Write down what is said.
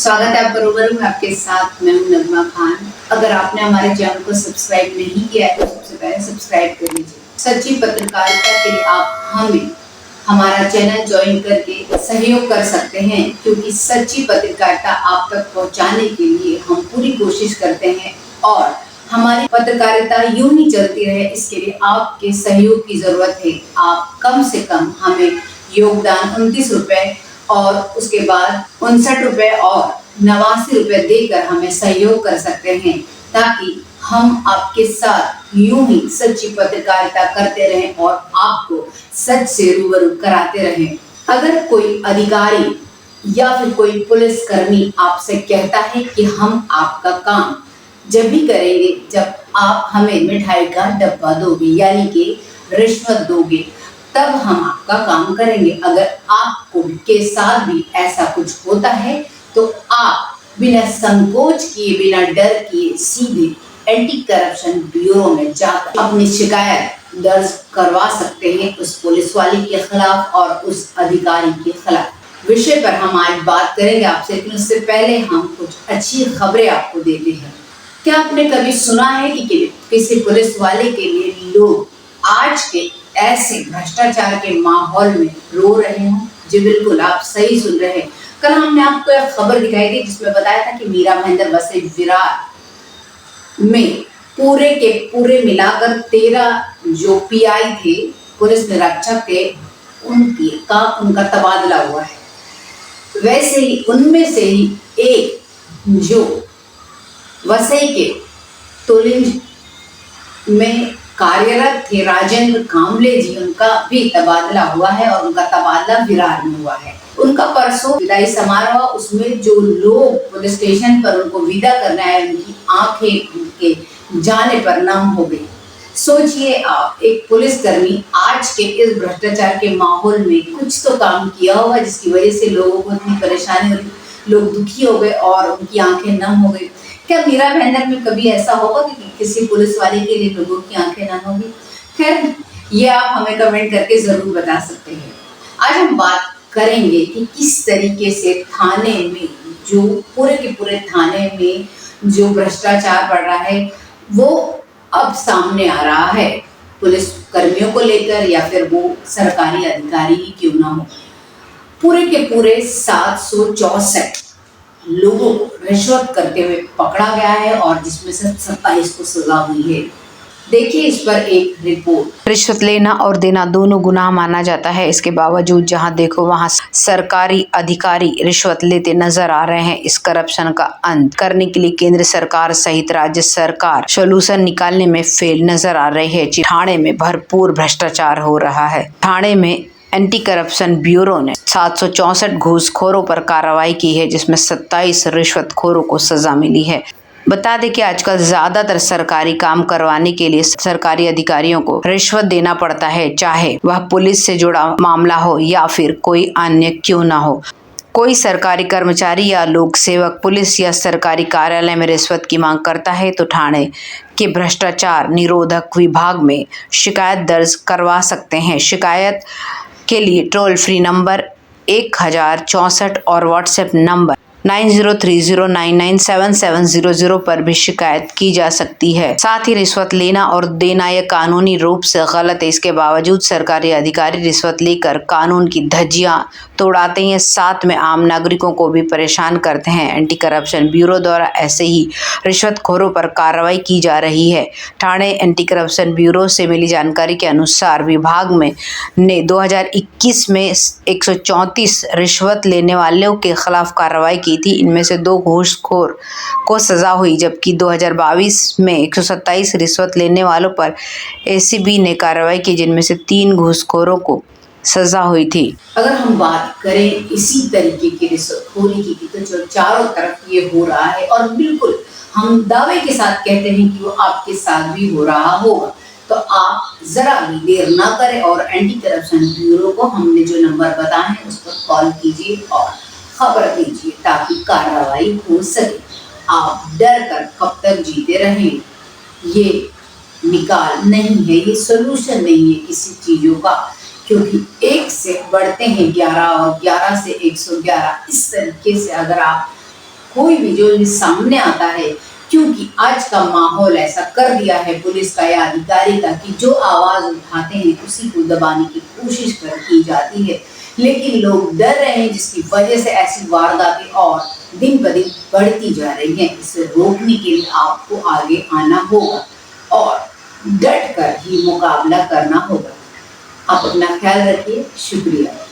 स्वागत है आपका रूबरू में आपके साथ। मैं हूं नगमा खान। अगर आपने हमारे चैनल को सब्सक्राइब नहीं किया है तो सबसे पहले सब्सक्राइब कर लीजिए। सच्ची पत्रकारिता के लिए आप हमारा चैनल ज्वाइन करके सहयोग कर सकते हैं, क्योंकि सच्ची पत्रकारिता आप तक पहुंचाने के लिए हम पूरी कोशिश करते हैं और हमारी पत्रकारिता यूं ही चलती रहे, इसके लिए आपके सहयोग की जरूरत है। आप कम से कम हमें योगदान 29 रुपए और उसके बाद 59 रुपए और 89 रुपए देकर हमें सहयोग कर सकते हैं, ताकि हम आपके साथ यूं ही सच्ची पत्रकारिता करते रहें और आपको सच से रूबरू कराते रहें। अगर कोई अधिकारी या फिर कोई पुलिसकर्मी आपसे कहता है कि हम आपका काम जब भी करेंगे जब आप हमें मिठाई का डब्बा दोगे, यानी कि रिश्वत दोगे, तब हम आपका काम करेंगे। अगर आपको के साथ भी ऐसा कुछ होता है तो आप बिना संकोच किए, बिना डर किए सीधे एंटी करप्शन ब्यूरो में जाकर अपनी शिकायत दर्ज करवा सकते हैं उस पुलिस वाले के खिलाफ और उस अधिकारी के खिलाफ। विषय पर हम आज बात करेंगे आपसे, लेकिन उससे पहले हम कुछ अच्छी खबरें आपको देते हैं। क्या आपने कभी सुना है कि किसी पुलिस वाले के लिए लोग आज के ऐसे भ्रष्टाचार के माहौल में रो रहे हों? जी बिल्कुल, आप सही सुन रहे हैं। कल हमने आपको एक खबर दिखाई थी जिसमें बताया था कि मीरा भाईंदर बसे विरार में पूरे के पूरे मिलाकर 13 जो पीआई थे, पुलिस निरीक्षक थे, उनका तबादला हुआ है। वैसे ही उनमें से ही एक जो वसई के तोलिंज में कार्यरत थे, राजेंद्र कामले जी, उनका भी तबादला हुआ है और उनका तबादला विरार में हुआ है। उनका परसों विदाई समारोह, उसमें जो लोग पुलिस स्टेशन पर उनको विदा करने आए, उनकी आंखें उनके जाने पर नम हो गई। सोचिए आप, एक पुलिसकर्मी आज के इस भ्रष्टाचार के माहौल में कुछ तो काम किया होगा जिसकी वजह से लोगों को इतनी परेशानी हुई, लोग दुखी हो गए और उनकी आंखें नम हो गई। क्या मीरा भाईंदर में कभी ऐसा होगा कि किसी पुलिस वाले के लिए लोगों की आंखें नम होगी? खैर, ये आप हमें कमेंट करके जरूर बता सकते हैं। आज हम बात करेंगे कि किस तरीके से थाने में, जो पूरे के पूरे थाने में जो भ्रष्टाचार बढ़ रहा है वो अब सामने आ रहा है, पुलिस कर्मियों को लेकर या फिर वो सरकारी अधिकारी ही क्यों ना हो। पूरे के पूरे 764 लोगों को रिश्वत करते हुए पकड़ा गया है और जिसमें से 27 को सजा हुई है। देखिए इस पर एक रिपोर्ट। रिश्वत लेना और देना दोनों गुनाह माना जाता है। इसके बावजूद जहां देखो वहां सरकारी अधिकारी रिश्वत लेते नजर आ रहे हैं। इस करप्शन का अंत करने के लिए केंद्र सरकार सहित राज्य सरकार सोल्यूशन निकालने में फेल नजर आ रही है। ठाणे में भरपूर भ्रष्टाचार हो रहा है। ठाणे में एंटी करप्शन ब्यूरो ने 764 घूसखोरों पर कार्रवाई की है, जिसमें 27 रिश्वतखोरों को सजा मिली है। बता दें कि आजकल ज्यादातर सरकारी काम करवाने के लिए सरकारी अधिकारियों को रिश्वत देना पड़ता है, चाहे वह पुलिस से जुड़ा मामला हो या फिर कोई अन्य क्यों ना हो। कोई सरकारी कर्मचारी या लोक सेवक पुलिस या सरकारी कार्यालय में रिश्वत की मांग करता है तो ठाणे के भ्रष्टाचार निरोधक विभाग में शिकायत दर्ज करवा सकते हैं। शिकायत के लिए टोल फ्री नंबर 1064 और व्हाट्सएप नंबर 9030997700 पर भी शिकायत की जा सकती है। साथ ही रिश्वत लेना और देना यह कानूनी रूप से गलत है। इसके बावजूद सरकारी अधिकारी रिश्वत लेकर कानून की धज्जियां तोड़ाते हैं, साथ में आम नागरिकों को भी परेशान करते हैं। एंटी करप्शन ब्यूरो द्वारा ऐसे ही रिश्वतखोरों पर कार्रवाई की जा रही है। ठाणे एंटी करप्शन ब्यूरो से मिली जानकारी के अनुसार विभाग ने 2021 में 134 रिश्वत लेने वालों के खिलाफ कार्रवाई की थी। इनमें से 2 घूसखोर को सजा हुई, जबकि 2022 में 127 रिश्वत लेने वालों पर एसीबी ने कार्रवाई की, जिनमें से 3 घूसखोरों को सजा हुई थी। अगर हम बात करें इसी तरीके की रिश्वतखोरी की तो जो चारों तरफ ये हो रहा है और बिल्कुल हम दावे के साथ कहते हैं कि वो आपके साथ भी हो रहा होगा, तो आप जरा भी देर ना करें और एंटी करप्शन ब्यूरो को हमने जो नंबर बताए हैं उस पर कॉल कीजिए और खबर दीजिए ताकि कार्रवाई हो सके। आप डर कर कब तक जीते रहें? ये निकाल नहीं है, ये सोल्यूशन नहीं है किसी चीजों का। क्योंकि 1 से बढ़ते हैं 11 और 11 से 111। इस तरीके से अगर आप कोई भी जो भी सामने आता है, क्योंकि आज का माहौल ऐसा कर दिया है पुलिस का या अधिकारी का कि जो आवाज उठाते हैं उसी को दबाने की कोशिश की जाती है, लेकिन लोग डर रहे हैं, जिसकी वजह से ऐसी वारदातें और दिन ब दिन बढ़ती जा रही हैं। इसे रोकने के लिए आपको आगे आना होगा और डट कर ही मुकाबला करना होगा। आप अपना ख्याल रखिए। शुक्रिया।